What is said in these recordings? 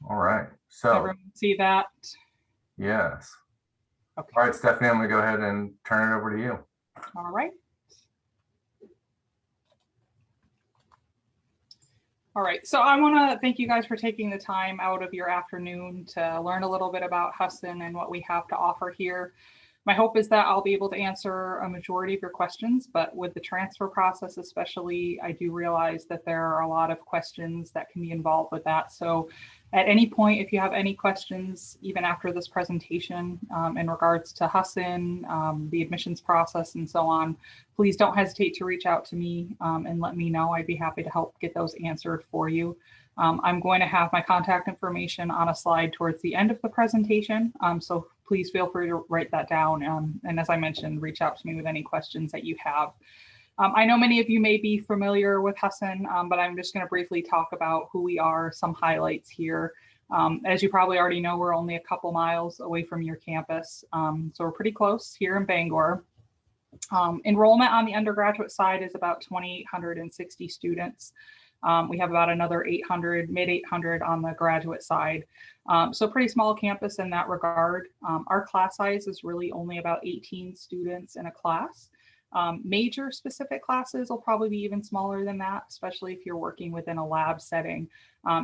All right. So, Everyone see that? yes. Okay. All right, Stephanie, I'm going to go ahead and turn it over to you. All right. All right, so I want to thank you guys for taking the time out of your afternoon to learn a little bit about Husson and what we have to offer here. My hope is that I'll be able to answer a majority of your questions, but with the transfer process especially, I do realize that there are a lot of questions that can be involved with that. So at any point, if you have any questions, even after this presentation in regards to Husson, the admissions process and so on, please don't hesitate to reach out to me and let me know. I'd be happy to help get those answered for you. I'm going to have my contact information on a slide towards the end of the presentation. So please feel free to write that down. And as I mentioned, reach out to me with any questions that you have. I know many of you may be familiar with Husson, but I'm just going to briefly talk about who we are, some highlights here. As you probably already know, we're only a couple miles away from your campus. So we're pretty close here in Bangor. Enrollment on the undergraduate side is about 2,860 students. We have about another 800, mid 800 on the graduate side. So pretty small campus in that regard. Our class size is really only about 18 students in a class. Major specific classes will probably be even smaller than that, especially if you're working within a lab setting.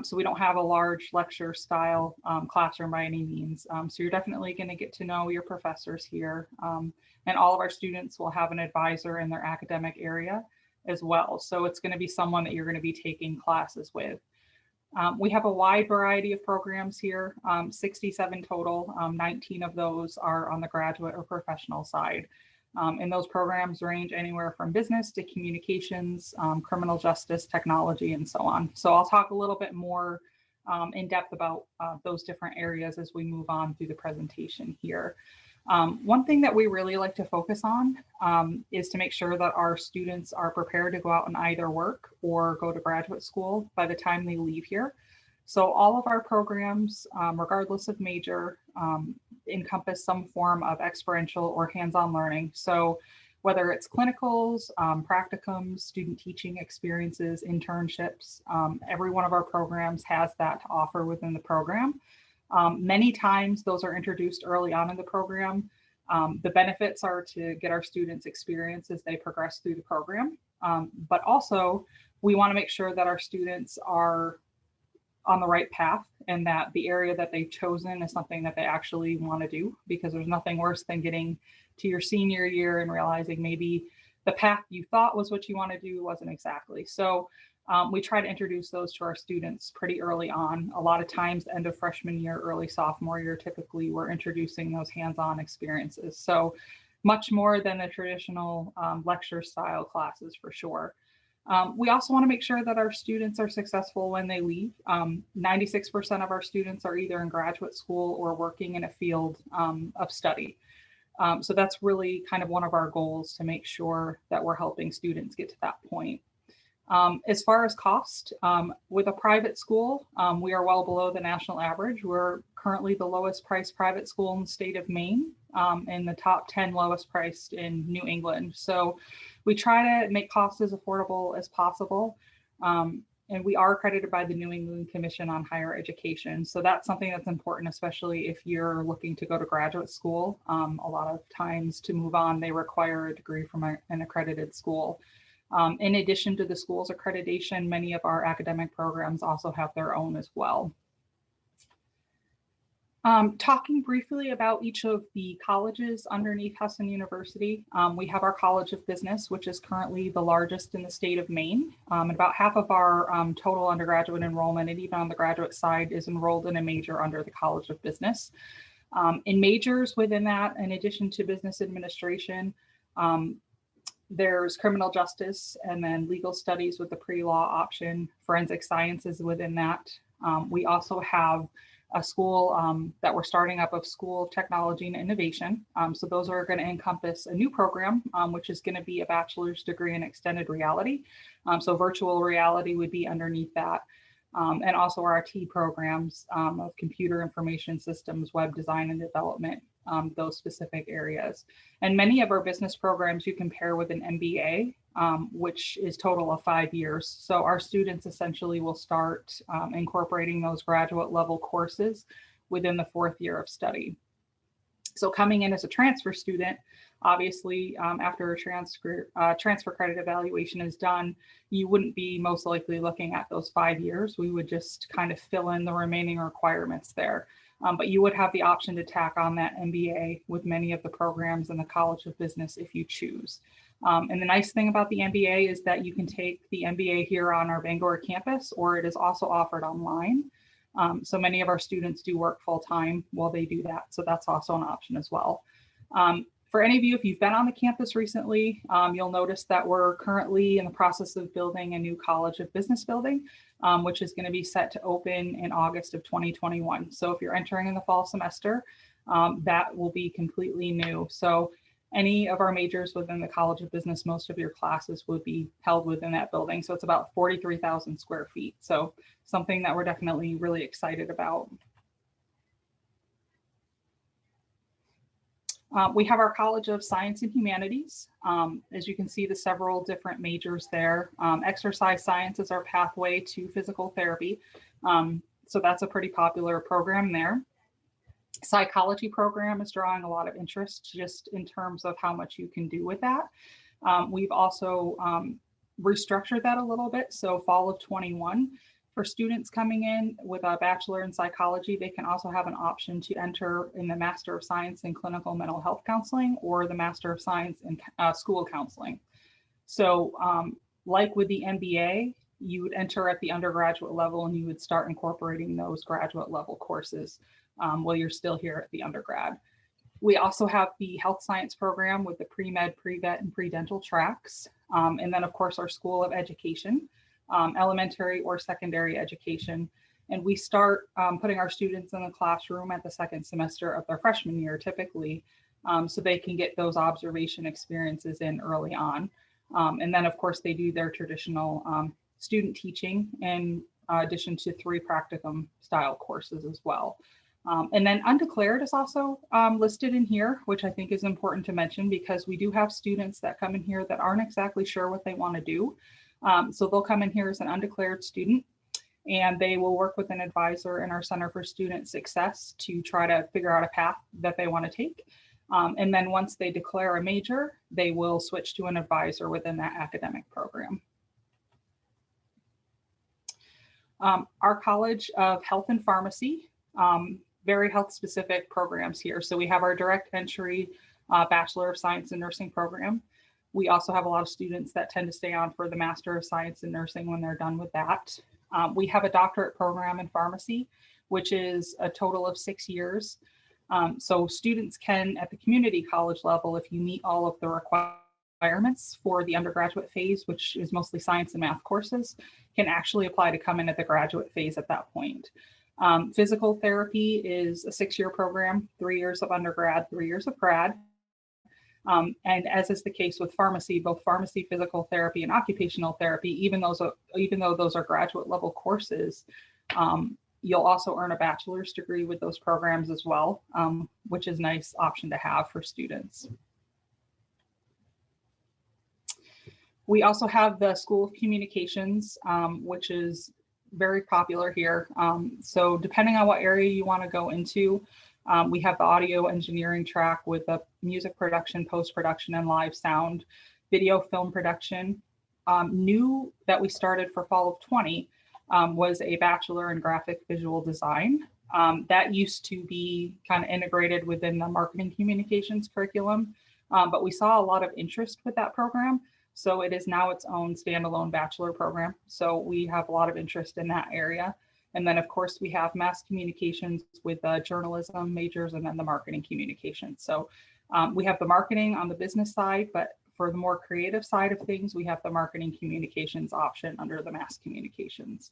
So we don't have a large lecture style classroom by any means. So you're definitely going to get to know your professors here. And all of our students will have an advisor in their academic area as well. So it's going to be someone that you're going to be taking classes with. We have a wide variety of programs here, 67 total. 19 of those are on the graduate or professional side. And those programs range anywhere from business to communications, criminal justice, technology, and so on. So I'll talk a little bit more in depth about those different areas as we move on through the presentation here. One thing that we really like to focus on is to make sure that our students are prepared to go out and either work or go to graduate school by the time they leave here. So all of our programs, regardless of major, encompass some form of experiential or hands-on learning. So whether it's clinicals, practicums, student teaching experiences, internships, every one of our programs has that to offer within the program. Many times those are introduced early on in the program. The benefits are to get our students experience as they progress through the program. But also we want to make sure that our students are on the right path and that the area that they've chosen is something that they actually want to do, because there's nothing worse than getting to your senior year and realizing maybe the path you thought was what you want to do wasn't exactly. So we try to introduce those to our students pretty early on. A lot of times, end of freshman year, early sophomore year, typically we're introducing those hands-on experiences. So much more than the traditional lecture style classes for sure. We also want to make sure that our students are successful when they leave. 96% of our students are either in graduate school or working in a field of study. So that's really kind of one of our goals, to make sure that we're helping students get to that point. As far as cost, with a private school, we are well below the national average. We're currently the lowest priced private school in the state of Maine, and the top 10 lowest priced in New England. So we try to make costs as affordable as possible. And we are accredited by the New England Commission on Higher Education. So that's something that's important, especially if you're looking to go to graduate school. A lot of times to move on, they require a degree from an accredited school. In addition to the school's accreditation, many of our academic programs also have their own as well. Talking briefly about each of the colleges underneath Husson University, we have our College of Business, which is currently the largest in the state of Maine. And about half of our total undergraduate enrollment, and even on the graduate side, is enrolled in a major under the College of Business. In majors within that, in addition to business administration, there's criminal justice, and then legal studies with the pre-law option, forensic sciences within that. We also have a school that we're starting up of School of Technology and Innovation. So those are going to encompass a new program, which is going to be a bachelor's degree in extended reality. So virtual reality would be underneath that. And also our T programs of computer information systems, web design and development, those specific areas. And many of our business programs you can pair with an MBA. which is total of 5 years. So our students essentially will start incorporating those graduate level courses within the 4th year of study. So coming in as a transfer student, obviously, after a transfer credit evaluation is done, you wouldn't be most likely looking at those 5 years. We would just kind of fill in the remaining requirements there. But you would have the option to tack on that MBA with many of the programs in the College of Business if you choose. And the nice thing about the MBA is that you can take the MBA here on our Bangor campus, or it is also offered online. So many of our students do work full time while they do that. So that's also an option as well. For any of you, if you've been on the campus recently, you'll notice that we're currently in the process of building a new College of Business building, which is going to be set to open in August of 2021. So if you're entering in the fall semester, that will be completely new. So any of our majors within the College of Business, most of your classes would be held within that building. So it's about 43,000 square feet. So something that we're definitely really excited about. We have our College of Science and Humanities. As you can see, the several different majors there. Exercise science is our pathway to physical therapy. So that's a pretty popular program there. Psychology program is drawing a lot of interest just in terms of how much you can do with that. We've also restructured that a little bit. So fall of 21, for students coming in with a bachelor in psychology, they can also have an option to enter in the Master of Science in Clinical Mental Health Counseling or the Master of Science in School Counseling. So like with the MBA, you would enter at the undergraduate level and you would start incorporating those graduate level courses while you're still here at the undergrad. We also have the health science program with the pre-med, pre-vet, and pre-dental tracks. And then of course our School of Education, elementary or secondary education. And we start putting our students in the classroom at the 2nd semester of their freshman year typically, so they can get those observation experiences in early on. And then of course they do their traditional student teaching in addition to 3 practicum style courses as well. And then undeclared is also listed in here, which I think is important to mention because we do have students that come in here that aren't exactly sure what they want to do. So they'll come in here as an undeclared student and they will work with an advisor in our Center for Student Success to try to figure out a path that they want to take. And then once they declare a major, they will switch to an advisor within that academic program. Our College of Health and Pharmacy, very health specific programs here. So we have our direct entry Bachelor of Science in Nursing program. We also have a lot of students that tend to stay on for the Master of Science in Nursing when they're done with that. We have a doctorate program in pharmacy, which is a total of 6 years. So students can, at the community college level, if you meet all of the requirements for the undergraduate phase, which is mostly science and math courses, can actually apply to come in at the graduate phase at that point. Physical therapy is a 6-year program, 3 years of undergrad, 3 years of grad. And as is the case with pharmacy, both pharmacy, physical therapy, and occupational therapy, even though those are graduate level courses, you'll also earn a bachelor's degree with those programs as well, which is a nice option to have for students. We also have the School of Communications, which is very popular here. So depending on what area you want to go into, we have the audio engineering track with the music production, post-production, and live sound, video film production. New that we started for fall of 20 was a bachelor in graphic visual design. That used to be kind of integrated within the marketing communications curriculum, but we saw a lot of interest with that program. So it is now its own standalone bachelor program. So we have a lot of interest in that area. And then of course we have mass communications with journalism majors and then the marketing communications. So we have the marketing on the business side, but for the more creative side of things, we have the marketing communications option under the mass communications.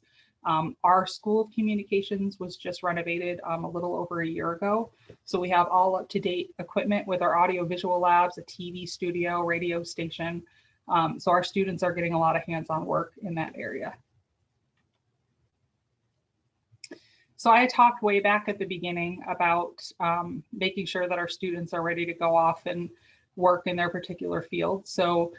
Our School of Communications was just renovated a little over a year ago. So we have all up-to-date equipment with our audio visual labs, a TV studio, radio station. So our students are getting a lot of hands-on work in that area. So I talked way back at the beginning about making sure that our students are ready to go off and work in their particular field. So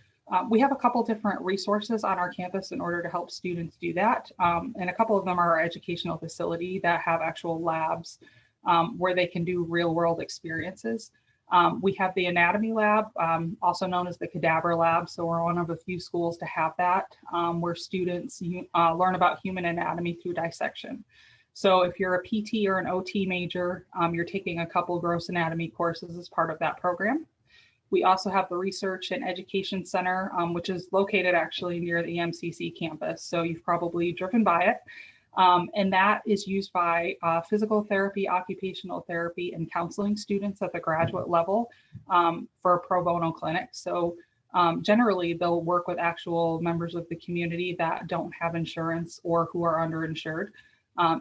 We have a couple different resources on our campus in order to help students do that. And a couple of them are our educational facility that have actual labs where they can do real world experiences. We have the anatomy lab, also known as the cadaver lab. So we're one of a few schools to have that, where students learn about human anatomy through dissection. So if you're a PT or an OT major, you're taking a couple gross anatomy courses as part of that program. We also have the Research and Education Center, which is located actually near the EMCC campus. So you've probably driven by it. And that is used by physical therapy, occupational therapy, and counseling students at the graduate level for a pro bono clinic. So generally, they'll work with actual members of the community that don't have insurance or who are underinsured.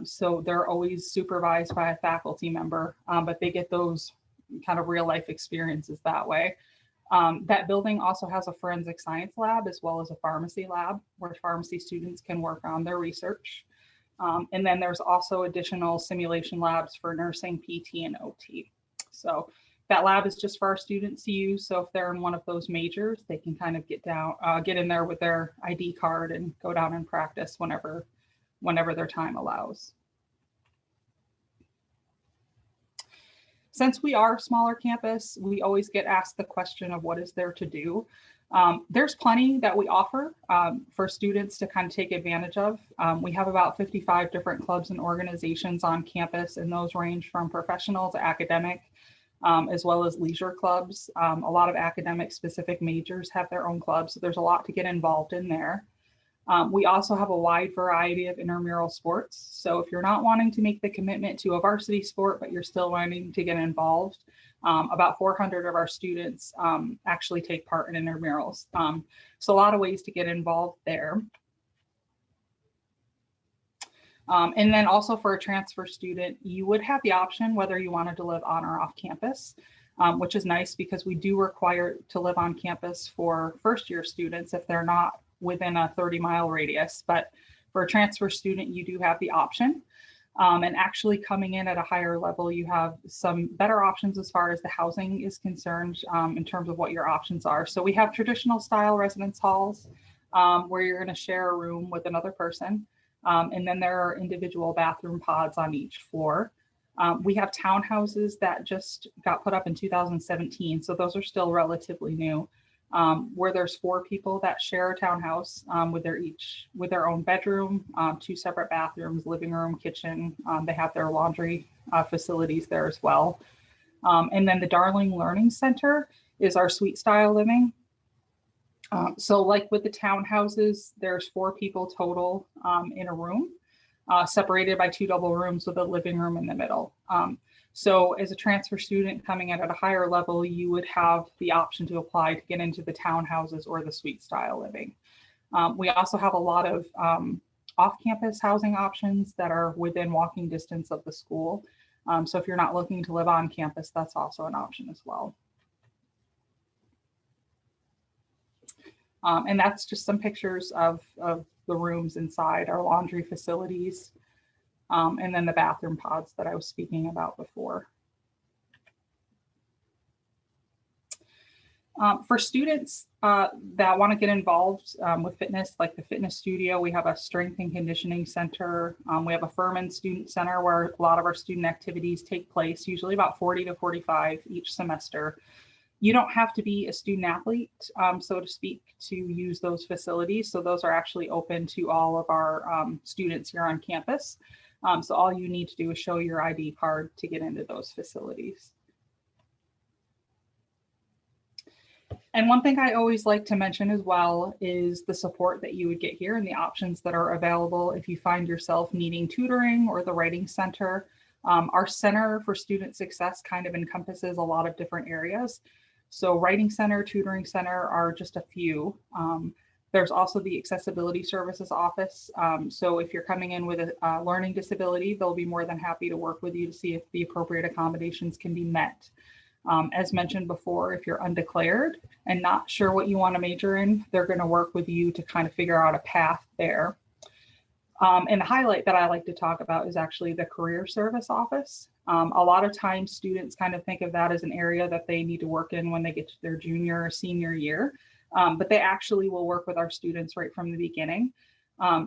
So they're always supervised by a faculty member, but they get those kind of real life experiences that way. That building also has a forensic science lab as well as a pharmacy lab where pharmacy students can work on their research. And then there's also additional simulation labs for nursing, PT, and OT. So that lab is just for our students to use. So if they're in one of those majors, they can kind of get in there with their ID card and go down and practice whenever their time allows. Since we are a smaller campus, we always get asked the question of what is there to do. There's plenty that we offer for students to kind of take advantage of. We have about 55 different clubs and organizations on campus, and those range from professional to academic, as well as leisure clubs. A lot of academic specific majors have their own clubs, so there's a lot to get involved in there. We also have a wide variety of intramural sports. So if you're not wanting to make the commitment to a varsity sport, but you're still wanting to get involved, about 400 of our students actually take part in intramurals. So a lot of ways to get involved there. And then also for a transfer student, you would have the option whether you wanted to live on or off campus, which is nice because we do require to live on campus for first year students if they're not within a 30-mile radius. But for a transfer student, you do have the option. And actually coming in at a higher level, you have some better options as far as the housing is concerned in terms of what your options are. So we have traditional style residence halls where you're going to share a room with another person. And then there are individual bathroom pods on each floor. We have townhouses that just got put up in 2017. So those are still relatively new. Where there's 4 people that share a townhouse with their own bedroom, 2 separate bathrooms, living room, kitchen. They have their laundry facilities there as well. And then the Darling Learning Center is our suite style living. So like with the townhouses, there's 4 people total in a room, separated by 2 double rooms with a living room in the middle. So as a transfer student coming in at a higher level, you would have the option to apply to get into the townhouses or the suite style living. We also have a lot of off-campus housing options that are within walking distance of the school. So if you're not looking to live on campus, that's also an option as well. And that's just some pictures of the rooms inside our laundry facilities. And then the bathroom pods that I was speaking about before. For students that want to get involved with fitness, like the fitness studio, we have a strength and conditioning center. We have a Furman Student Center where a lot of our student activities take place, usually about 40 to 45 each semester. You don't have to be a student athlete, so to speak, to use those facilities. So those are actually open to all of our students here on campus. So all you need to do is show your ID card to get into those facilities. And one thing I always like to mention as well is the support that you would get here and the options that are available if you find yourself needing tutoring or the writing center. Our Center for Student Success kind of encompasses a lot of different areas. So writing center, tutoring center are just a few. There's also the Accessibility Services Office. So if you're coming in with a learning disability, they'll be more than happy to work with you to see if the appropriate accommodations can be met. As mentioned before, if you're undeclared and not sure what you want to major in, they're going to work with you to kind of figure out a path there. And the highlight that I like to talk about is actually the Career Service Office. A lot of times students kind of think of that as an area that they need to work in when they get to their junior or senior year. but they actually will work with our students right from the beginning.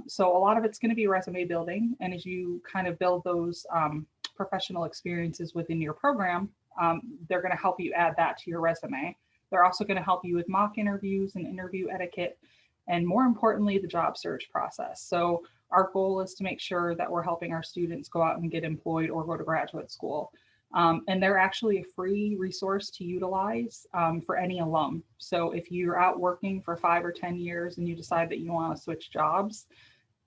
So a lot of it's going to be resume building. And as you kind of build those professional experiences within your program, they're going to help you add that to your resume. They're also going to help you with mock interviews and interview etiquette, and more importantly, the job search process. So our goal is to make sure that we're helping our students go out and get employed or go to graduate school. And they're actually a free resource to utilize for any alum. So if you're out working for 5 or 10 years and you decide that you want to switch jobs,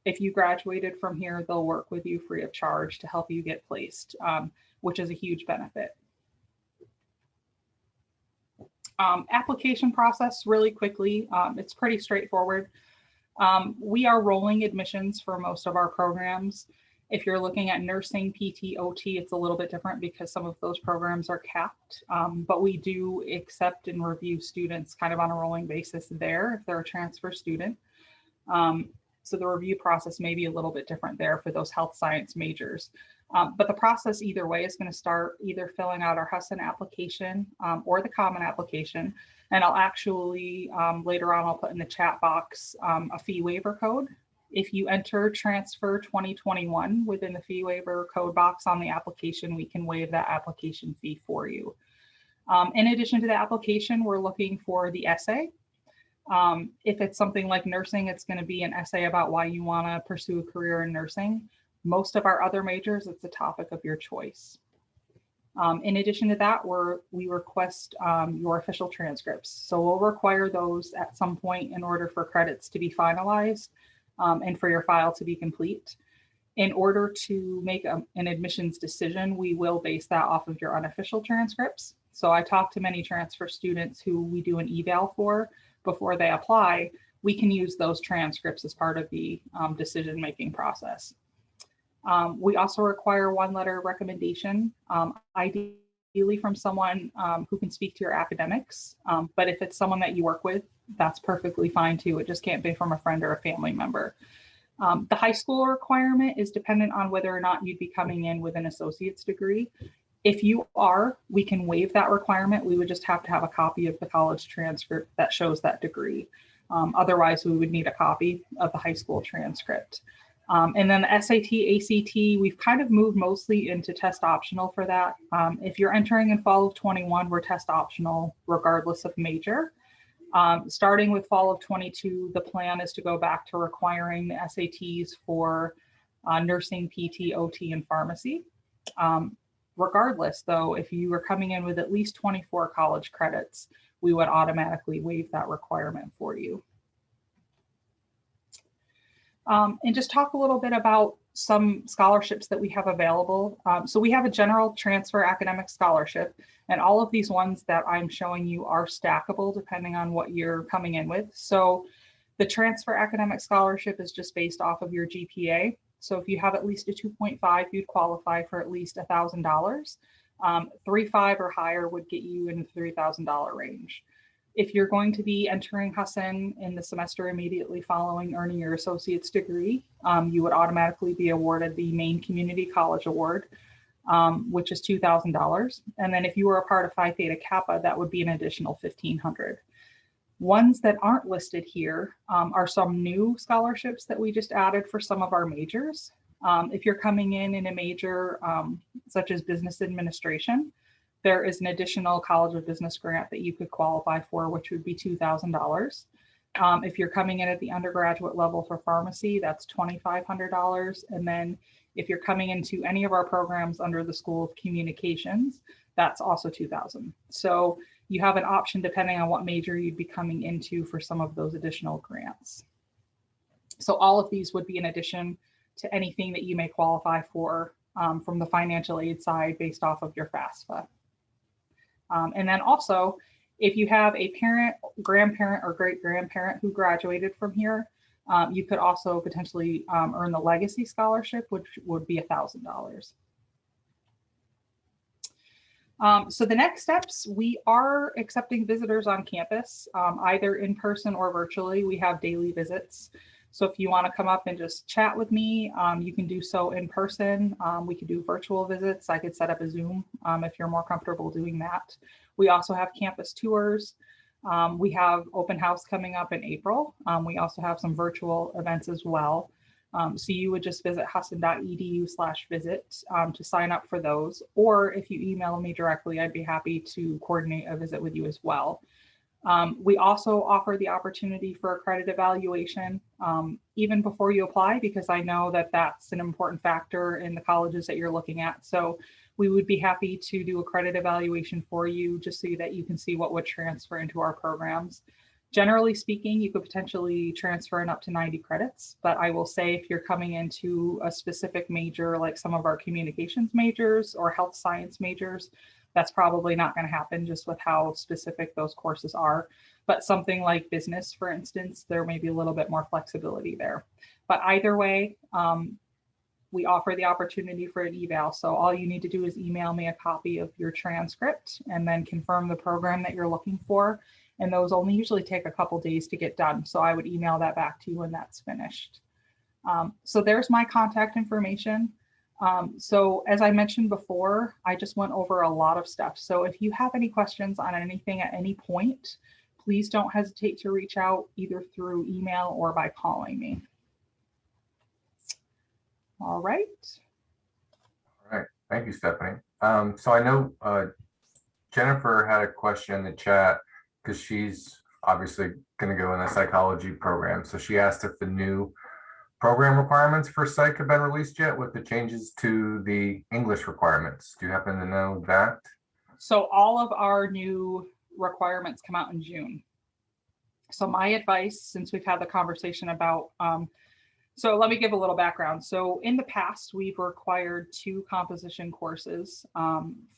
if you graduated from here, they'll work with you free of charge to help you get placed, which is a huge benefit. Application process really quickly. It's pretty straightforward. We are rolling admissions for most of our programs. If you're looking at nursing, PT, OT, it's a little bit different because some of those programs are capped, but we do accept and review students kind of on a rolling basis there if they're a transfer student. So the review process may be a little bit different there for those health science majors. But the process either way is going to start either filling out our Husson application or the common application. And I'll actually, later on, I'll put in the chat box a fee waiver code. If you enter transfer 2021 within the fee waiver code box on the application, we can waive that application fee for you. In addition to the application, we're looking for the essay. If it's something like nursing, it's going to be an essay about why you want to pursue a career in nursing. Most of our other majors, it's a topic of your choice. In addition to that, we request your official transcripts. So we'll require those at some point in order for credits to be finalized and for your file to be complete. In order to make an admissions decision, we will base that off of your unofficial transcripts. So I talk to many transfer students who we do an eval for before they apply. We can use those transcripts as part of the decision-making process. We also require one letter recommendation, ideally from someone who can speak to your academics. But if it's someone that you work with, that's perfectly fine too. It just can't be from a friend or a family member. The high school requirement is dependent on whether or not you'd be coming in with an associate's degree. If you are, we can waive that requirement. We would just have to have a copy of the college transcript that shows that degree. Otherwise, we would need a copy of the high school transcript. And then the SAT, ACT, we've kind of moved mostly into test optional for that. If you're entering in fall of 21, we're test optional regardless of major. Starting with fall of 22, the plan is to go back to requiring the SATs for nursing, PT, OT, and pharmacy. Regardless, though, if you were coming in with at least 24 college credits, we would automatically waive that requirement for you. And just talk a little bit about some scholarships that we have available. So we have a general transfer academic scholarship, and all of these ones that I'm showing you are stackable depending on what you're coming in with. So the transfer academic scholarship is just based off of your GPA. So if you have at least a 2.5, you'd qualify for at least $1,000. 3.5 or higher would get you in the $3,000 range. If you're going to be entering Husson in the semester immediately following earning your associate's degree, you would automatically be awarded the Maine Community College Award, which is $2,000. And then if you were a part of Phi Theta Kappa, that would be an additional $1,500. Ones that aren't listed here are some new scholarships that we just added for some of our majors. If you're coming in a major such as business administration, there is an additional College of Business grant that you could qualify for, which would be $2,000. If you're coming in at the undergraduate level for pharmacy, that's $2,500. And then if you're coming into any of our programs under the School of Communications, that's also $2,000. So you have an option depending on what major you'd be coming into for some of those additional grants. So all of these would be in addition to anything that you may qualify for from the financial aid side based off of your FAFSA. And then also, if you have a parent, grandparent, or great-grandparent who graduated from here, you could also potentially earn the legacy scholarship, which would be $1,000. So the next steps, we are accepting visitors on campus, either in person or virtually. We have daily visits. So if you want to come up and just chat with me, you can do so in person. We could do virtual visits. I could set up a Zoom if you're more comfortable doing that. We also have campus tours. We have open house coming up in April. We also have some virtual events as well. So you would just visit husson.edu/visit to sign up for those. Or if you email me directly, I'd be happy to coordinate a visit with you as well. We also offer the opportunity for a credit evaluation even before you apply, because I know that that's an important factor in the colleges that you're looking at. So we would be happy to do a credit evaluation for you just so that you can see what would transfer into our programs. Generally speaking, you could potentially transfer in up to 90 credits, but I will say if you're coming into a specific major, like some of our communications majors or health science majors, that's probably not going to happen just with how specific those courses are. But something like business, for instance, there may be a little bit more flexibility there. But either way, we offer the opportunity for an eval. So all you need to do is email me a copy of your transcript and then confirm the program that you're looking for. And those only usually take a couple days to get done. So I would email that back to you when that's finished. So there's my contact information. So as I mentioned before, I just went over a lot of stuff. So if you have any questions on anything at any point, please don't hesitate to reach out either through email or by calling me. All right. All right. Thank you, Stephanie. So I know Jennifer had a question in the chat because she's obviously going to go in a psychology program. So she asked if the new program requirements for psych have been released yet with the changes to the English requirements. Do you happen to know that? So all of our new requirements come out in June. So my advice, since we've had the conversation about, so let me give a little background. So in the past, we've required 2 composition courses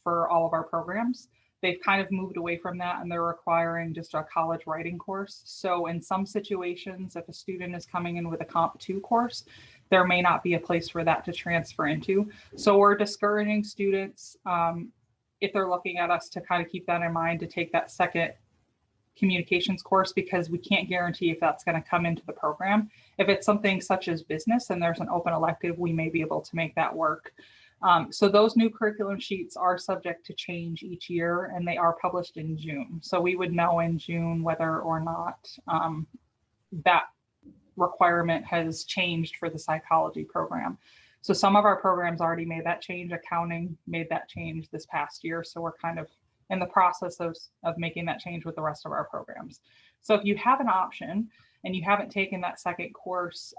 for all of our programs. They've kind of moved away from that and they're requiring just a college writing course. So in some situations, if a student is coming in with a Comp 2 course, there may not be a place for that to transfer into. So we're discouraging students, if they're looking at us, to kind of keep that in mind, to take that second communications course, because we can't guarantee if that's going to come into the program. If it's something such as business and there's an open elective, we may be able to make that work. So those new curriculum sheets are subject to change each year and they are published in June. So we would know in June whether or not that requirement has changed for the psychology program. So some of our programs already made that change. Accounting made that change this past year. So we're kind of in the process of making that change with the rest of our programs. So if you have an option and you haven't taken that second course,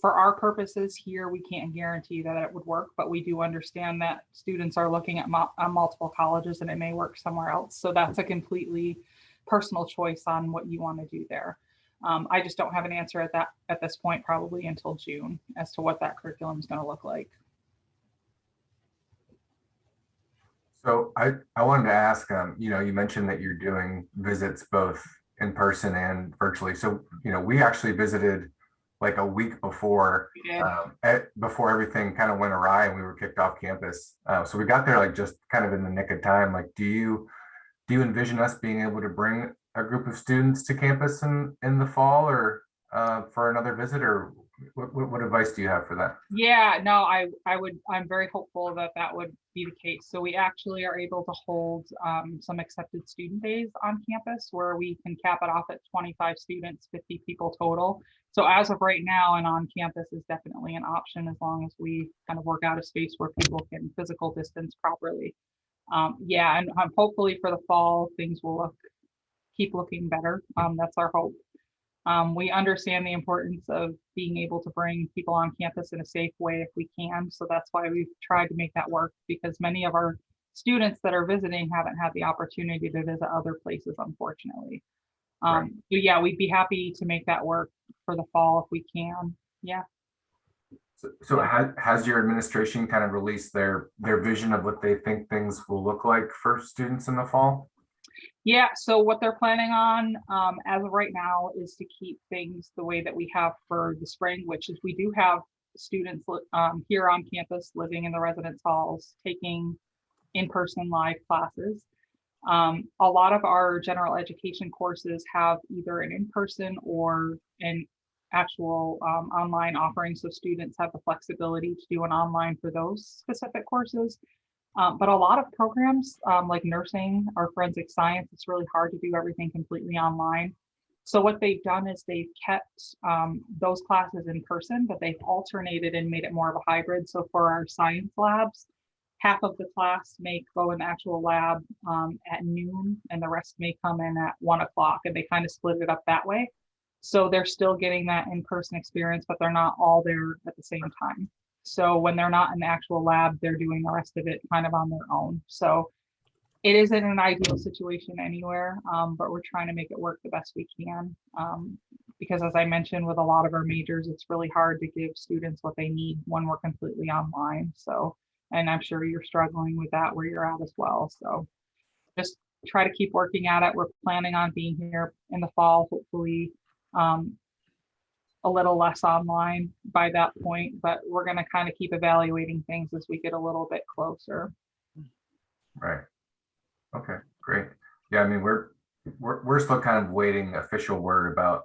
for our purposes here, we can't guarantee that it would work, but we do understand that students are looking at multiple colleges and it may work somewhere else. So that's a completely personal choice on what you want to do there. I just don't have an answer at this point, probably until June, as to what that curriculum is going to look like. So I wanted to ask, you know, you mentioned that you're doing visits both in person and virtually. So, you know, we actually visited like a week before, before everything kind of went awry and we were kicked off campus. So we got there like just kind of in the nick of time. Like, do you envision us being able to bring a group of students to campus in the fall or for another visit, or what advice do you have for that? Yeah, no, I'm very hopeful that that would be the case. So we actually are able to hold some accepted student days on campus where we can cap it off at 25 students, 50 people total. So as of right now, and on campus is definitely an option as long as we kind of work out a space where people can physical distance properly. Yeah, and hopefully for the fall, things will keep looking better. That's our hope. We understand the importance of being able to bring people on campus in a safe way if we can. So that's why we've tried to make that work, because many of our students that are visiting haven't had the opportunity to visit other places, unfortunately. Right. So yeah, we'd be happy to make that work for the fall if we can. Yeah. So has your administration kind of released their vision of what they think things will look like for students in the fall? Yeah, so what they're planning on as of right now is to keep things the way that we have for the spring, which is we do have students here on campus living in the residence halls, taking in-person live classes. A lot of our general education courses have either an in-person or an actual online offering, so students have the flexibility to do an online for those specific courses. But a lot of programs like nursing or forensic science, it's really hard to do everything completely online. So what they've done is they've kept those classes in person, but they've alternated and made it more of a hybrid. So for our science labs, half of the class may go in the actual lab at noon, and the rest may come in at 1 o'clock, and they kind of split it up that way. So they're still getting that in-person experience, but they're not all there at the same time. So when they're not in the actual lab, they're doing the rest of it kind of on their own. So it isn't an ideal situation anywhere, but we're trying to make it work the best we can. Because as I mentioned, with a lot of our majors, it's really hard to give students what they need when we're completely online. So, and I'm sure you're struggling with that where you're at as well. So just try to keep working at it. We're planning on being here in the fall, hopefully a little less online by that point, but we're going to kind of keep evaluating things as we get a little bit closer. Right. Okay, great. Yeah, I mean, we're still kind of waiting official word about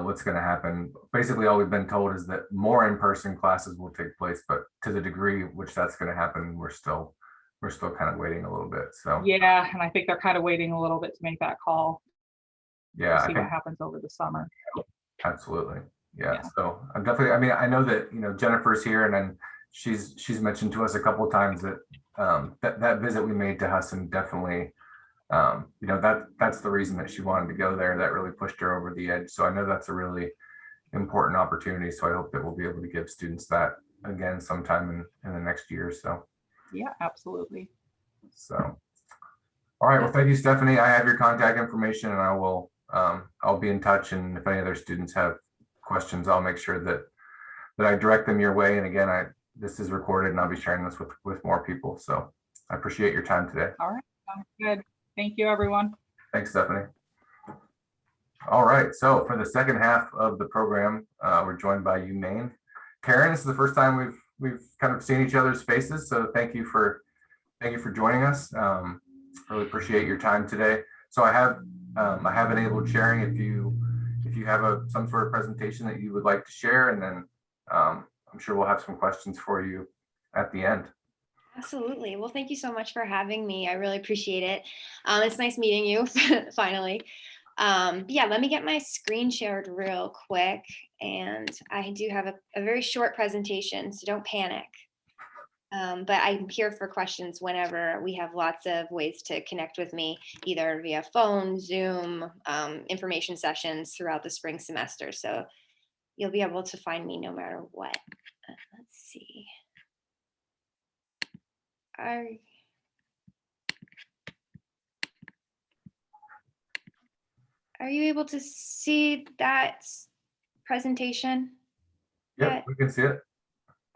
what's going to happen. Basically, all we've been told is that more in-person classes will take place, but to the degree which that's going to happen, we're still kind of waiting a little bit. So yeah, and I think they're kind of waiting a little bit to make that call. Yeah, See what happens over the summer. Absolutely. Yeah. So I'm definitely, I mean, I know that, Jennifer's here, and then she's mentioned to us a couple of times that that visit we made to Husson definitely, that's the reason that she wanted to go there. That really pushed her over the edge. So I know that's a really important opportunity. So I hope that we'll be able to give students that again sometime in the next year or so. Yeah, absolutely. So, all right. Well, thank you, Stephanie. I have your contact information, and I'll be in touch. And if any other students have questions, I'll make sure that I direct them your way. And again, this is recorded, and I'll be sharing this with more people. So I appreciate your time today. All right, sounds good. Thank you, everyone. Thanks, Stephanie. All right, so for the second half of the program, we're joined by UMaine. Karen, this is the first time we've kind of seen each other's faces, so thank you for joining us. Really appreciate your time today. So I have enabled sharing if you have some sort of presentation that you would like to share, and then I'm sure we'll have some questions for you at the end. Absolutely. Well, thank you so much for having me. I really appreciate it. It's nice meeting you finally. Yeah, let me get my screen shared real quick. And I do have a very short presentation, so don't panic. But I'm here for questions whenever. We have lots of ways to connect with me, either via phone, Zoom, information sessions throughout the spring semester. So you'll be able to find me no matter what. Let's see. Are you able to see that presentation? Yeah, we can see it.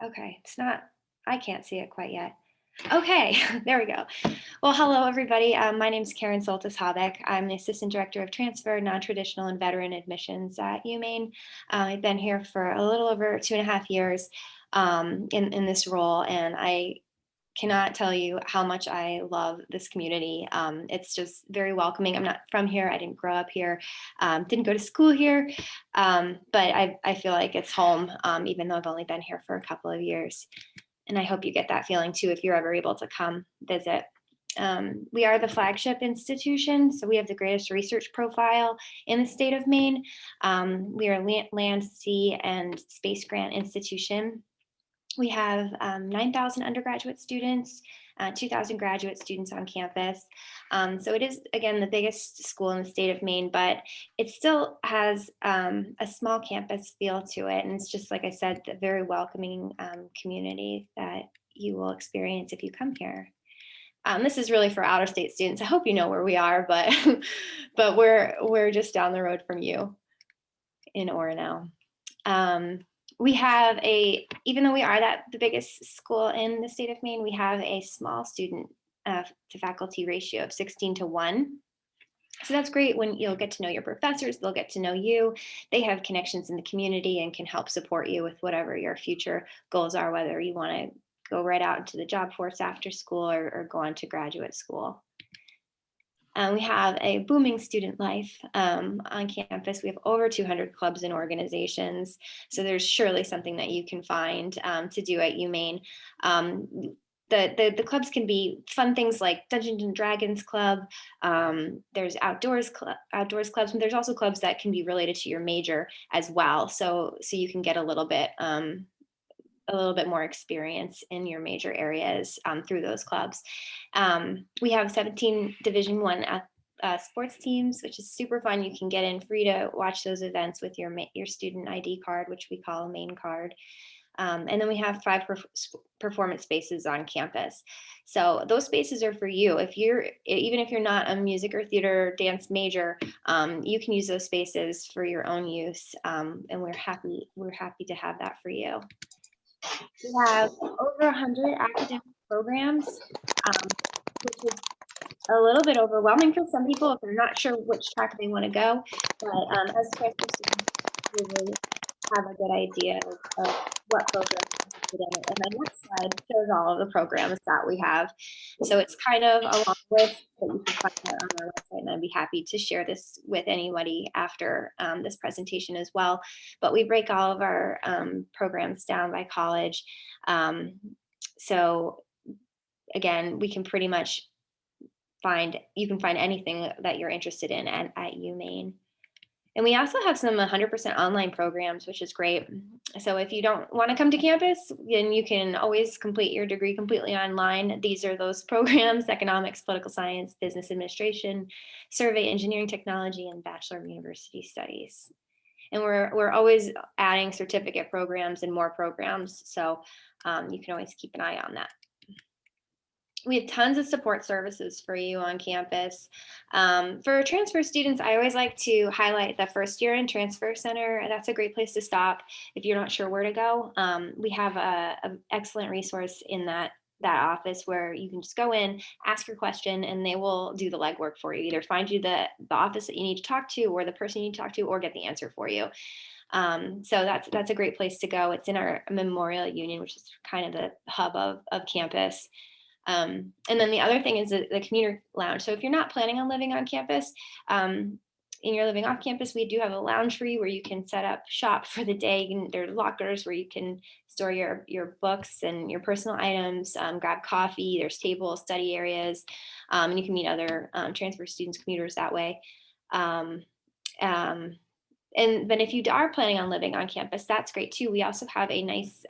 Okay, I can't see it quite yet. Okay, there we go. Well, hello, everybody. My name is Karen Soltis-Habeck. I'm the Assistant Director of Transfer, Non-Traditional, and Veteran Admissions at UMaine. I've been here for a little over 2.5 years in this role, and I cannot tell you how much I love this community. It's just very welcoming. I'm not from here. I didn't grow up here, didn't go to school here, but I feel like it's home, even though I've only been here for a couple of years. And I hope you get that feeling too if you're ever able to come visit. We are the flagship institution, so we have the greatest research profile in the state of Maine. We are a land, sea, and space grant institution. We have 9,000 undergraduate students, 2,000 graduate students on campus. So it is, again, the biggest school in the state of Maine, but it still has a small campus feel to it. And it's just, like I said, the very welcoming community that you will experience if you come here. This is really for out of state students. I hope you know where we are, but but we're just down the road from you in Orono. We have even though we are the biggest school in the state of Maine, we have a small student to faculty ratio of 16:1. So that's great when you'll get to know your professors, they'll get to know you. They have connections in the community and can help support you with whatever your future goals are, whether you want to go right out into the job force after school or go on to graduate school. We have a booming student life on campus. We have over 200 clubs and organizations. So there's surely something that you can find to do at UMaine. the clubs can be fun things like Dungeons and Dragons Club. There's outdoors clubs, and there's also clubs that can be related to your major as well. So you can get a little bit more experience in your major areas through those clubs. We have 17 Division I sports teams, which is super fun. You can get in free to watch those events with your student ID card, which we call a main card. And then we have 5 performance spaces on campus. So those spaces are for you. Even if you're not a music or theater or dance major, you can use those spaces for your own use. And we're happy to have that for you. We have over 100 academic programs, which is a little bit overwhelming for some people if they're not sure which track they want to go. But as transfer students, we really have a good idea of what programs are interested in. And my next slide shows all of the programs that we have. So it's kind of a long list that you can find out on our website, and I'd be happy to share this with anybody after this presentation as well. But we break all of our programs down by college. So again, we can pretty much you can find anything that you're interested in at UMaine. And we also have some 100% online programs, which is great. So if you don't want to come to campus, then you can always complete your degree completely online. These are those programs: economics, political science, business administration, survey, engineering technology, and Bachelor of University Studies. And we're always adding certificate programs and more programs. So you can always keep an eye on that. We have tons of support services for you on campus. For transfer students, I always like to highlight the First Year in Transfer Center. That's a great place to stop if you're not sure where to go. We have an excellent resource in that office where you can just go in, ask your question, and they will do the legwork for you. Either find you the office that you need to talk to, or the person you need to talk to, or get the answer for you. So that's a great place to go. It's in our Memorial Union, which is kind of the hub of campus. And then the other thing is the commuter lounge. So if you're not planning on living on campus, and you're living off campus, we do have a lounge for you where you can set up shop for the day. And there are lockers where you can store your books and your personal items, grab coffee. There's tables, study areas, and you can meet other transfer students, commuters that way. But if you are planning on living on campus, that's great too. We also have a nice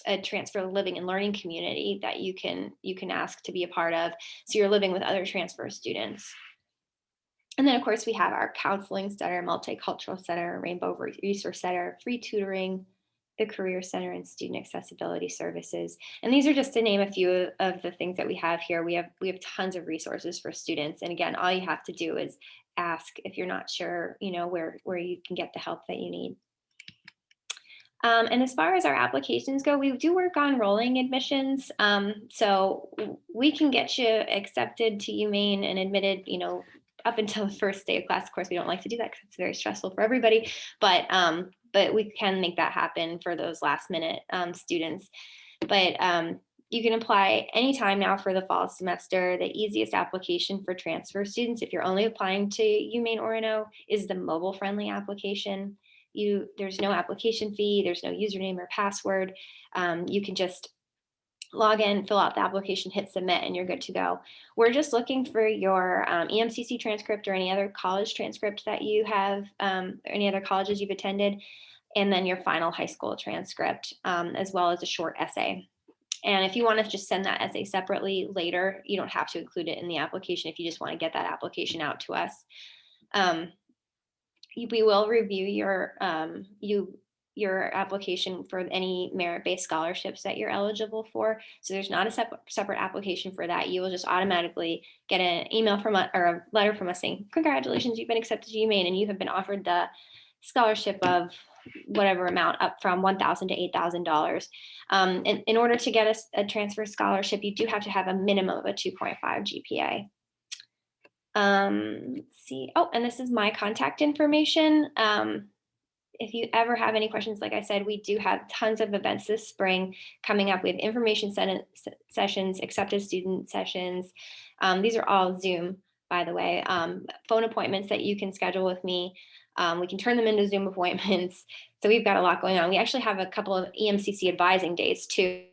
a transfer living and learning community that you can ask to be a part of. So you're living with other transfer students. And then of course we have our counseling center, multicultural center, Rainbow Resource Center, free tutoring, the Career Center, and student accessibility services. And these are just to name a few of the things that we have here. We have tons of resources for students. And again, all you have to do is ask if you're not sure, where you can get the help that you need. And as far as our applications go, we do work on rolling admissions. So we can get you accepted to UMaine and admitted, up until the first day of class. Of course, we don't like to do that because it's very stressful for everybody, but we can make that happen for those last minute students. But you can apply anytime now for the fall semester. The easiest application for transfer students, if you're only applying to UMaine Orono, is the mobile friendly application. There's no application fee, there's no username or password. You can just log in, fill out the application, hit submit, and you're good to go. We're just looking for your EMCC transcript or any other college transcript that you have, or any other colleges you've attended, and then your final high school transcript, as well as a short essay. And if you want to just send that essay separately later, you don't have to include it in the application if you just want to get that application out to us. We will review your application for any merit-based scholarships that you're eligible for. So there's not a separate application for that. You will just automatically get an email from us or a letter from us saying, congratulations, you've been accepted to UMaine and you have been offered the scholarship of whatever amount, up from $1,000 to $8,000. And in order to get a transfer scholarship, you do have to have a minimum of a 2.5 GPA. Let's see. Oh, and this is my contact information. If you ever have any questions, like I said, we do have tons of events this spring coming up. We have information sessions, accepted student sessions. These are all Zoom, by the way. Phone appointments that you can schedule with me. We can turn them into Zoom appointments. So we've got a lot going on. We actually have a couple of EMCC advising days too.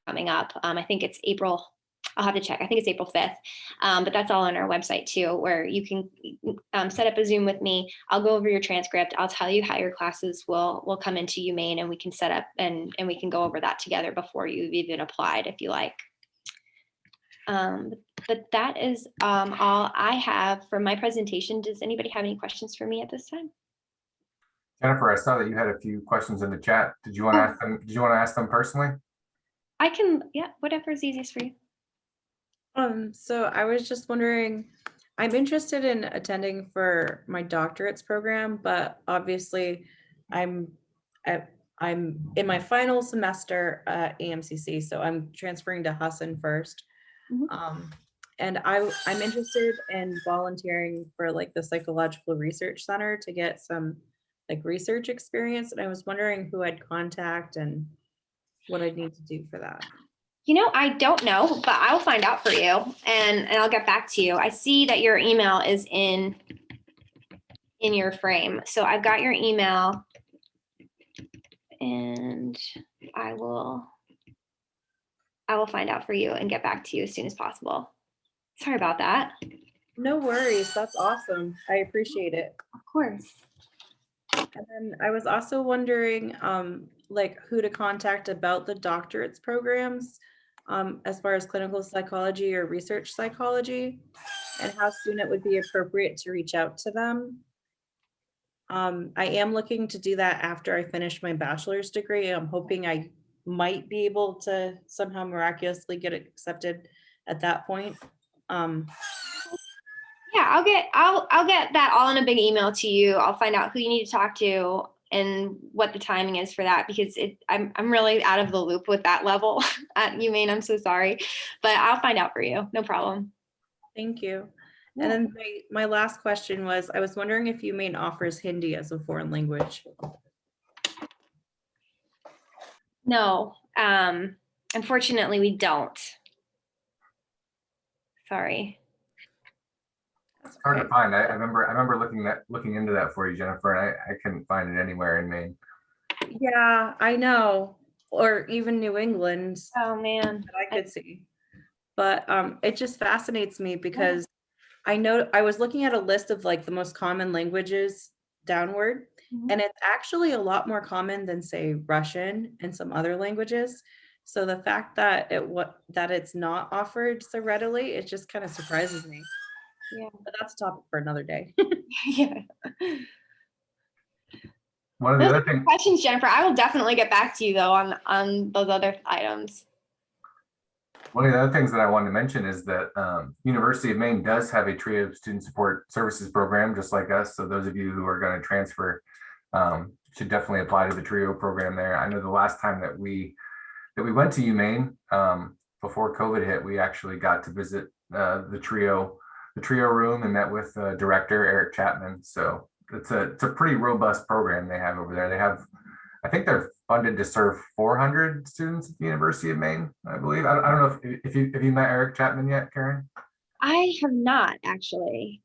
coming up. I think it's April. I'll have to check. I think it's April 5th, but that's all on our website too, where you can set up a Zoom with me. I'll go over your transcript. I'll tell you how your classes will come into UMaine, and we can set up and we can go over that together before you've even applied if you like. But that is all I have for my presentation. Does anybody have any questions for me at this time? Jennifer, I saw that you had a few questions in the chat. Did you want to ask them? Did you want to ask them personally? I can, yeah, whatever is easiest for you. So I was just wondering, I'm interested in attending for my doctorate's program, but obviously I'm in my final semester at AMCC, so I'm transferring to Husson first. And I'm interested in volunteering for like the Psychological Research Center to get some like research experience. And I was wondering who I'd contact and what I'd need to do for that. You know, I don't know, but I'll find out for you and I'll get back to you. I see that your email is in your frame. So I've got your email and I will find out for you and get back to you as soon as possible. Sorry about that. No worries. That's awesome. I appreciate it. Of course. And then I was also wondering like who to contact about the doctorates programs as far as clinical psychology or research psychology, and how soon it would be appropriate to reach out to them. I am looking to do that after I finish my bachelor's degree. I'm hoping I might be able to somehow miraculously get accepted at that point. Yeah, I'll get that all in a big email to you. I'll find out who you need to talk to and what the timing is for that, because I'm really out of the loop with that level at UMaine. I'm so sorry, but I'll find out for you. No problem. Thank you. Yeah. And then my last question was, I was wondering if UMaine offers Hindi as a foreign language. No, unfortunately we don't. Sorry. It's hard to find. I remember looking into that for you, Jennifer, and I couldn't find it anywhere in Maine. Yeah, I know. Or even New England Oh man. that I could see. But it just fascinates me because I know I was looking at a list of like the most common languages downward, and it's actually a lot more common than say Russian and some other languages. So the fact that it's not offered so readily, it just kind of surprises me. Yeah. But that's a topic for another day. Yeah. One of the Those other are good things, questions, Jennifer. I will definitely get back to you though on those other items. one of the other things that I wanted to mention is that University of Maine does have a TRIO student support services program, just like us. So those of you who are going to transfer should definitely apply to the TRIO program there. I know the last time that we went to UMaine before COVID hit, we actually got to visit the TRIO room and met with director Eric Chapman. So it's a pretty robust program they have over there. They have, I think they're funded to serve 400 students at the University of Maine, I believe. I don't know if you met Eric Chapman yet, Karen? I have not actually,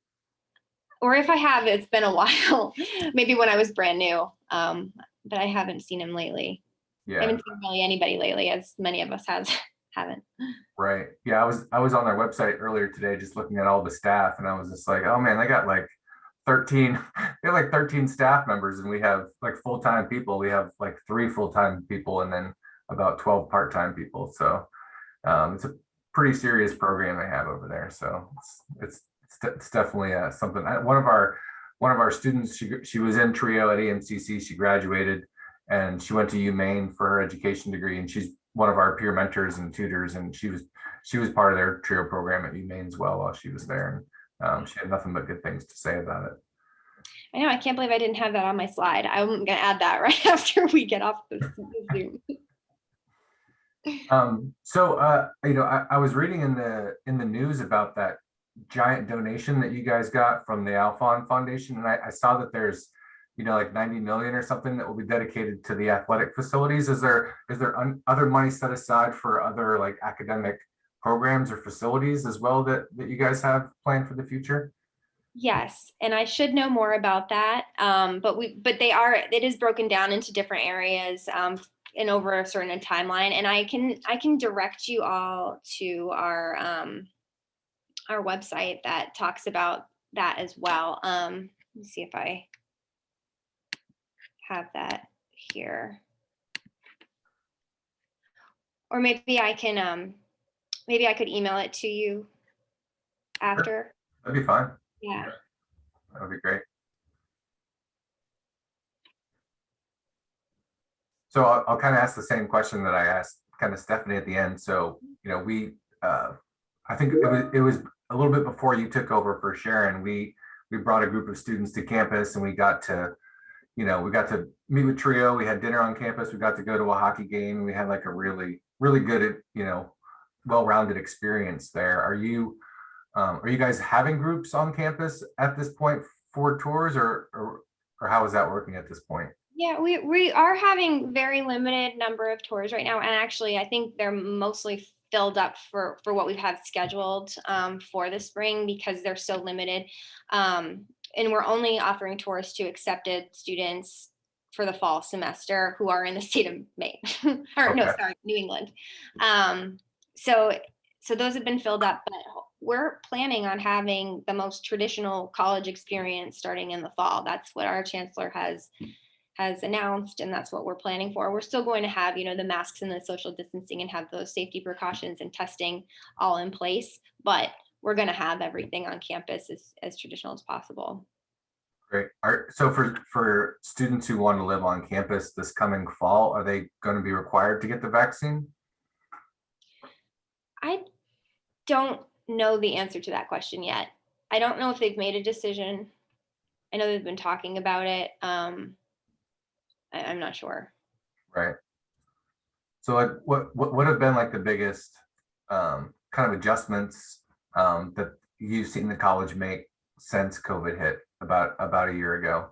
or if I have, it's been a while. Maybe when I was brand new, but I haven't seen him lately. I Yeah, haven't seen really anybody lately, as many of us haven't. right. Yeah, I was on their website earlier today, just looking at all the staff, and I was just like, oh man, they got like 13, they have like 13 staff members, and we have like full-time people. We have like 3 full-time people and then about 12 part-time people. So it's a pretty serious program they have over there. So it's definitely something. One of our students, she was in TRIO at AMCC. She graduated and she went to UMaine for her education degree, and she's one of our peer mentors and tutors, and she was part of their TRIO program at UMaine as well while she was there. And she had nothing but good things to say about it. I know, I can't believe I didn't have that on my slide. I'm gonna add that right after we get off the Zoom. I was reading in the news about that giant donation that you guys got from the Alphon Foundation, and I saw that there's like 90 million or something that will be dedicated to the athletic facilities. Is there other money set aside for other like academic programs or facilities as well that you guys have planned for the future? Yes, and I should know more about that. But it is broken down into different areas. and over a certain timeline. And I can direct you all to our website that talks about that as well. Let me see if I have that here. Or maybe I can maybe I could email it to you after. That'd be fine. Yeah. That would be great. So I'll kind of ask the same question that I asked kind of Stephanie at the end. So, I think it was a little bit before you took over for Sharon. We brought a group of students to campus, and we got to meet with Trio. We had dinner on campus. We got to go to a hockey game. We had like a really, really good, well-rounded experience there. Are you guys having groups on campus at this point for tours, or how is that working at this point? Yeah, we are having very limited number of tours right now, and actually, I think they're mostly filled up for what we've had scheduled for the spring because they're so limited, and we're only offering tours to accepted students for the fall semester who are in the state of Maine, or no, Okay. sorry, New England. So those have been filled up, but we're planning on having the most traditional college experience starting in the fall. That's what our chancellor has announced, and that's what we're planning for. We're still going to have, the masks and the social distancing and have those safety precautions and testing all in place, but we're going to have everything on campus as traditional as possible. Great. So for students who want to live on campus this coming fall, are they going to be required to get the vaccine? I don't know the answer to that question yet. I don't know if they've made a decision. I know they've been talking about it. I'm not sure. Right. So like what have been like the biggest kind of adjustments that you've seen the college make since COVID hit about a year ago?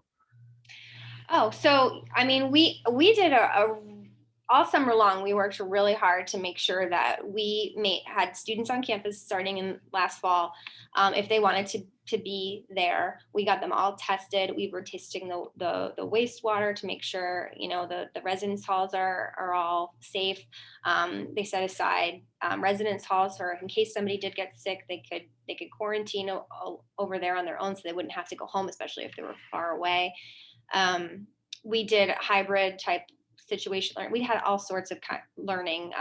Oh, so I mean, we did all summer long. We worked really hard to make sure that we had students on campus starting in last fall. If they wanted to be there, we got them all tested. We were testing the wastewater to make sure the residence halls are all safe. They set aside residence halls for in case somebody did get sick, they could quarantine over there on their own, so they wouldn't have to go home, especially if they were far away. We did hybrid type situation learning. We had all sorts of learning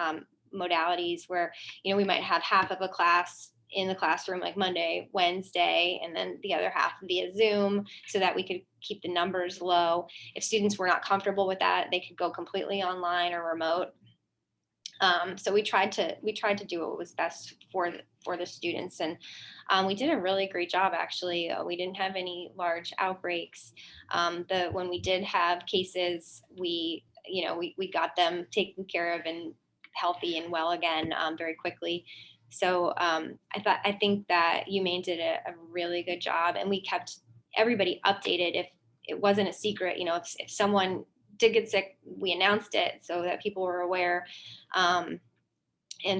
modalities where, we might have half of a class in the classroom like Monday, Wednesday, and then the other half via Zoom so that we could keep the numbers low. If students were not comfortable with that, they could go completely online or remote. So we tried to do what was best for the students, and we did a really great job. Actually, we didn't have any large outbreaks. When we did have cases, we got them taken care of and healthy and well again very quickly. So I think that UMaine did a really good job, and we kept everybody updated. If it wasn't a secret, if someone did get sick, we announced it so that people were aware. And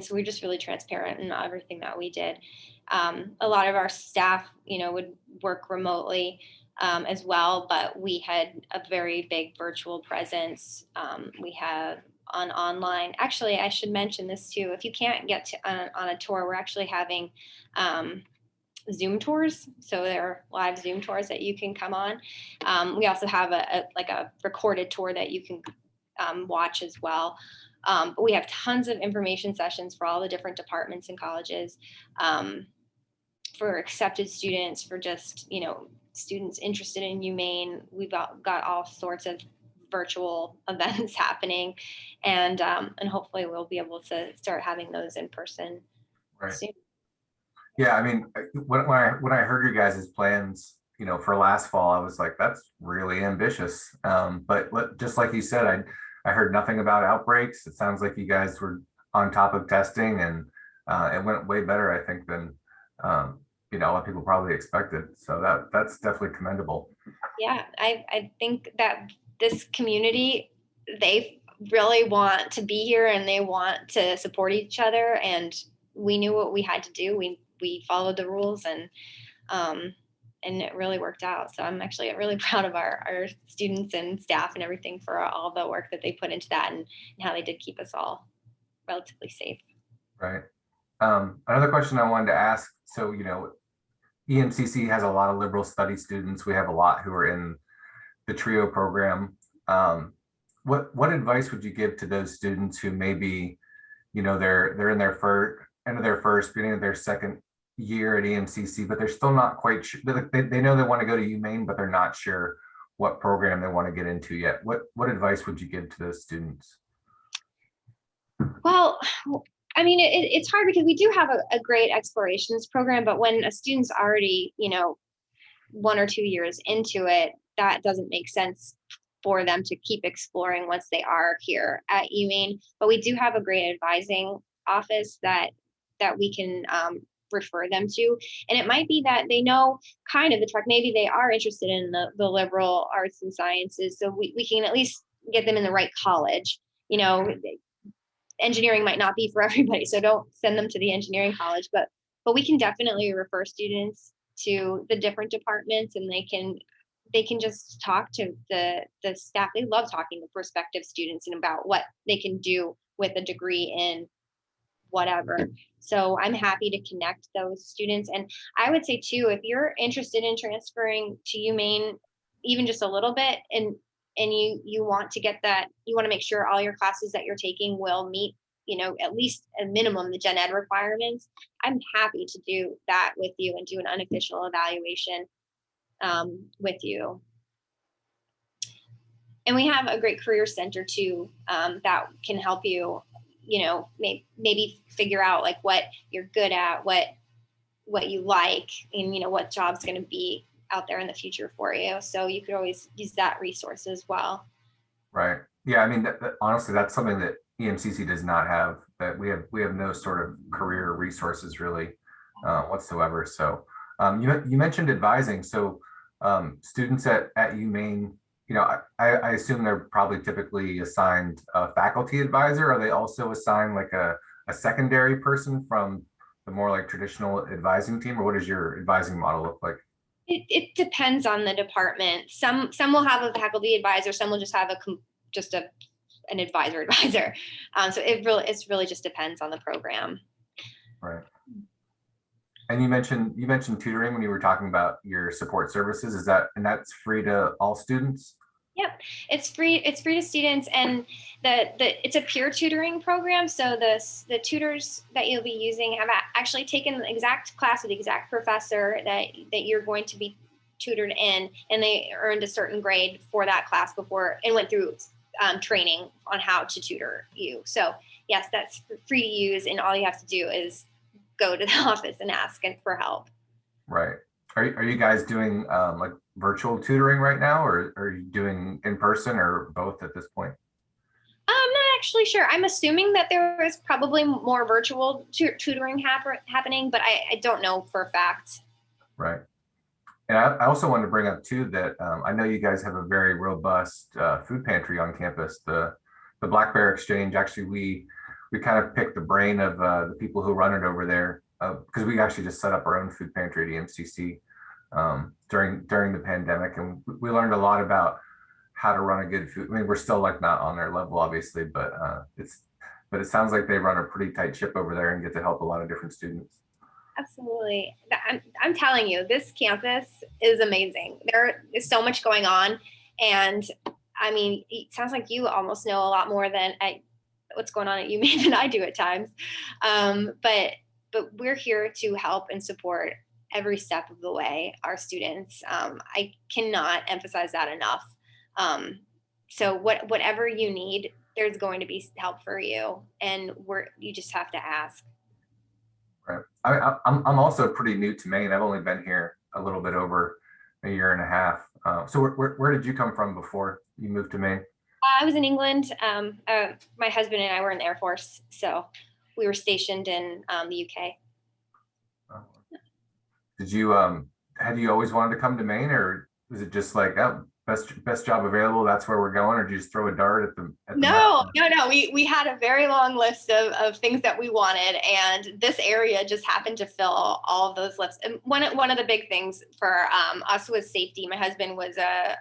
so we're just really transparent in everything that we did. A lot of our staff, would work remotely as well, but we had a very big virtual presence. We have online. Actually, I should mention this too. If you can't get on a tour, we're actually having Zoom tours. So there are live Zoom tours that you can come on. We also have a recorded tour that you can watch as well. But we have tons of information sessions for all the different departments and colleges, for accepted students, for just, students interested in UMaine. We've got all sorts of virtual events happening, and hopefully we'll be able to start having those in person soon. Yeah, I mean, when I heard your guys' plans, for last fall, I was like, that's really ambitious. But just like you said, I heard nothing about outbreaks. It sounds like you guys were on top of testing, and it went way better, I think, than a lot of people probably expected. So that's definitely commendable. Yeah, I think that this community, they really want to be here and they want to support each other, and we knew what we had to do. We followed the rules, and it really worked out. So I'm actually really proud of our students and staff and everything for all the work that they put into that, and how they did keep us all relatively safe. Right. Another question I wanted to ask. So, EMCC has a lot of liberal studies students. We have a lot who are in the TRIO program. What advice would you give to those students who maybe, they're in their end of their first, beginning of their second year at EMCC, but they're still not quite sure. They know they want to go to UMaine, but they're not sure what program they want to get into yet. What advice would you give to those students? Well, I mean, it's hard because we do have a great explorations program, but when a student's already, 1 or 2 years into it, that doesn't make sense for them to keep exploring once they are here at UMaine. But we do have a great advising office that we can refer them to. And it might be that they know kind of the track, maybe they are interested in the liberal arts and sciences. So we can at least get them in the right college. Engineering might not be for everybody, so don't send them to the engineering college, but we can definitely refer students to the different departments, and they can just talk to the staff. They love talking to prospective students and about what they can do with a degree in whatever. So I'm happy to connect those students. And I would say too, if you're interested in transferring to UMaine, even just a little bit, and you want to get that, you want to make sure all your classes that you're taking will meet, at least a minimum, the gen ed requirements. I'm happy to do that with you and do an unofficial evaluation with you. And we have a great career center too, that can help you, maybe figure out like what you're good at, what you like, and what job's going to be out there in the future for you. So you could always use that resource as well. Right. Yeah. I mean, honestly, that's something that EMCC does not have. That we have no sort of career resources really whatsoever. So you mentioned advising. So students at UMaine, I assume they're probably typically assigned a faculty advisor. Are they also assigned like a secondary person from the more like traditional advising team, or what does your advising model look like? It depends on the department. Some will have a faculty advisor. Some will just have an advisor. So it really just depends on the program. Right. And you mentioned tutoring when you were talking about your support services. And that's free to all students? Yep, it's free. It's free to students, and it's a peer tutoring program. So the tutors that you'll be using have actually taken the exact class with the exact professor that you're going to be tutored in, and they earned a certain grade for that class before and went through training on how to tutor you. So yes, that's free to use, and all you have to do is go to the office and ask for help. Right. Are you guys doing like virtual tutoring right now, or are you doing in person, or both at this point? I'm not actually sure. I'm assuming that there is probably more virtual tutoring happening, but I don't know for a fact. Right. And I also wanted to bring up too that I know you guys have a very robust food pantry on campus. The Black Bear Exchange, actually, we kind of picked the brain of the people who run it over there, because we actually just set up our own food pantry at EMCC during the pandemic, and we learned a lot about how to run a good food. I mean, we're still like not on their level, obviously, but it sounds like they run a pretty tight ship over there and get to help a lot of different students. Absolutely. I'm telling you, this campus is amazing. There is so much going on. And I mean, it sounds like you almost know a lot more than what's going on at UMaine than I do at times. But we're here to help and support every step of the way our students. I cannot emphasize that enough. So whatever you need, there's going to be help for you, and you just have to ask. Right. I'm also pretty new to Maine. I've only been here a little bit over a year and a half. So where did you come from before you moved to Maine? I was in England. My husband and I were in the Air Force, so we were stationed in the UK. Did you have you always wanted to come to Maine, or was it just like, oh, best job available, that's where we're going, or do you just throw a dart at the No, map? no. We had a very long list of things that we wanted, and this area just happened to fill all of those lists. And one of the big things for us was safety. My husband was a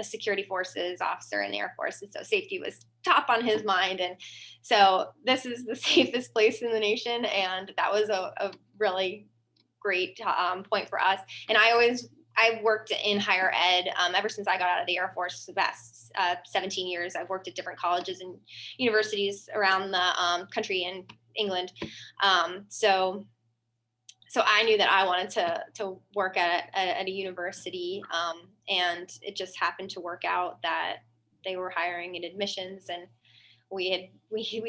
security forces officer in the Air Force, and so safety was top on his mind. And so this is the safest place in the nation, and that was a really great point for us. And I worked in higher ed ever since I got out of the Air Force. The past 17 years, I've worked at different colleges and universities around the country in England. So I knew that I wanted to work at a university, and it just happened to work out that they were hiring in admissions, and we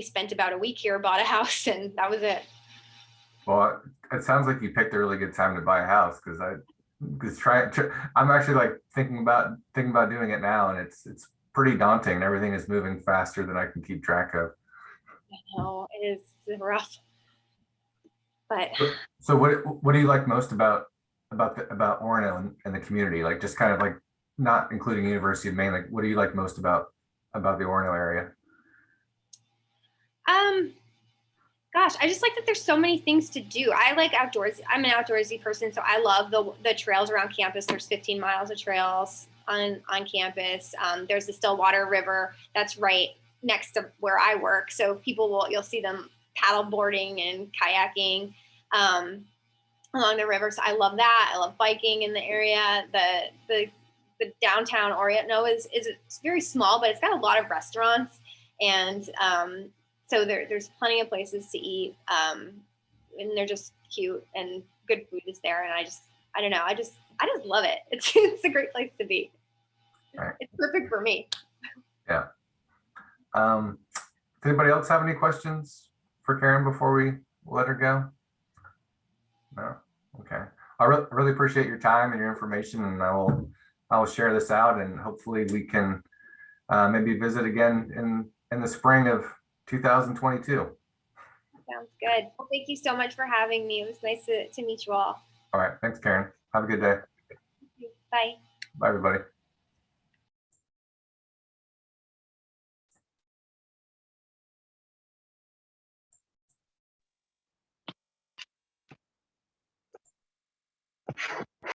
spent about a week here, bought a house, and that was it. Well, it sounds like you picked a really good time to buy a house, because I'm actually like thinking about doing it now, and it's pretty daunting. Everything is moving faster than I can keep track of. I know it is rough, but So what do you like most about Orono and the community? Like, just kind of like, not including University of Maine, like what do you like most about the Orono area? gosh, I just like that there's so many things to do. I like outdoors. I'm an outdoorsy person, so I love the trails around campus. There's 15 miles of trails on campus. There's the Stillwater River that's right next to where I work, so you'll see them paddle boarding and kayaking along the river. So I love that. I love biking in the area. The downtown Orono is it's very small, but it's got a lot of restaurants, and so there's plenty of places to eat, and they're just cute, and good food is there. And I don't know, I just love it. It's a great place to be. Right. It's perfect for me. Yeah. Does anybody else have any questions for Karen before we let her go? No. Okay. I really appreciate your time and your information, and I will share this out, and hopefully we can maybe visit again in the spring of 2022. Sounds good. Well, thank you so much for having me. It was nice to meet you all. All right. Thanks, Karen. Have a good day. Bye. Bye, everybody.